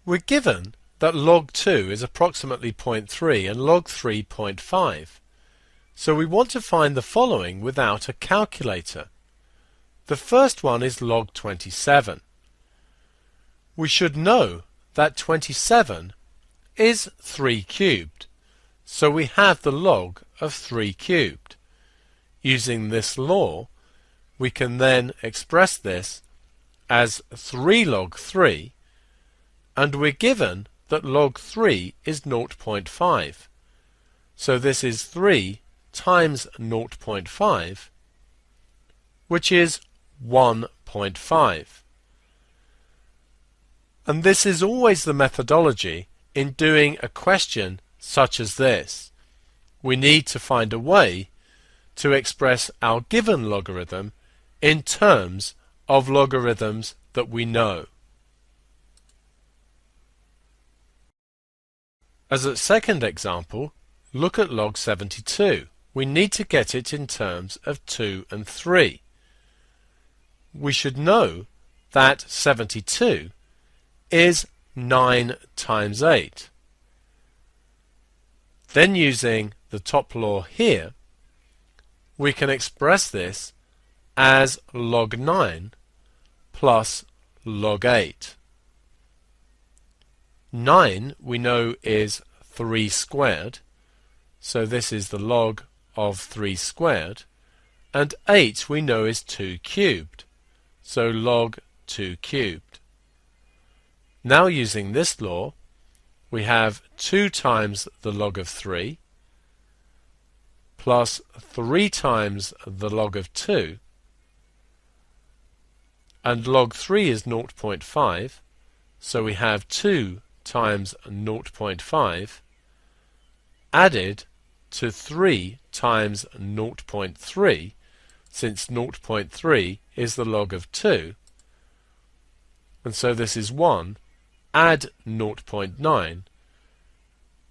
We're given that log 2 is approximately 0.3 and log 3 0.5. So we want to find the following without a calculator. The first one is log 27. We should know that 27 is 3 cubed, so we have the log of 3 cubed. Using this law, we can then express this as 3 log 3, and we're given that log 3 is 0.5. So this is 3 times 0.5, which is 1.5. And this is always the methodology in doing a question such as this. We need to find a way to express our given logarithm in terms of logarithms that we know. As a second example, look at log 72. We need to get it in terms of 2 and 3. We should know that 72 is 9 times 8. Then using the top law here, we can express this as log 9 plus log 8. 9 we know is 3 squared, so this is the log of 3 squared, and 8 we know is 2 cubed, so log 2 cubed. Now using this law, we have 2 times the log of 3 plus 3 times the log of 2, and log 3 is 0.5, so we have 2 times 0.5 added to 3 times 0.3, since 0.3 is the log of 2, and so this is 1, add 0.9,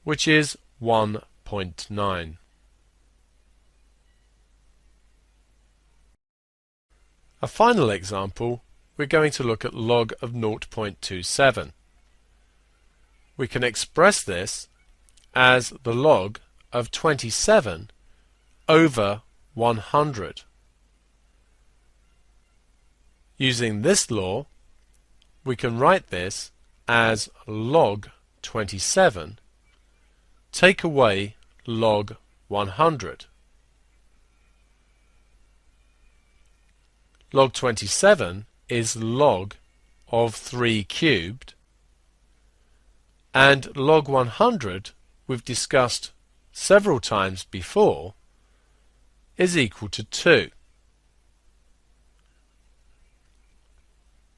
which is 1.9. A final example, we're going to look at log of 0.27. We can express this as the log of 27 over 100. Using this law, we can write this as log 27 take away log 100. Log 27 is log of 3 cubed, and log 100, we've discussed several times before, is equal to 2.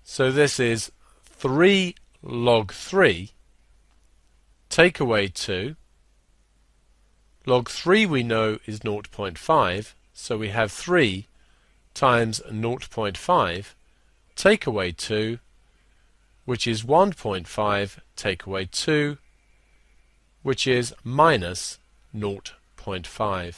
So this is 3 log 3 take away 2. Log 3 we know is 0.5, so we have 3 times 0.5 take away 2, which is 1.5 take away 2, which is minus 0.5.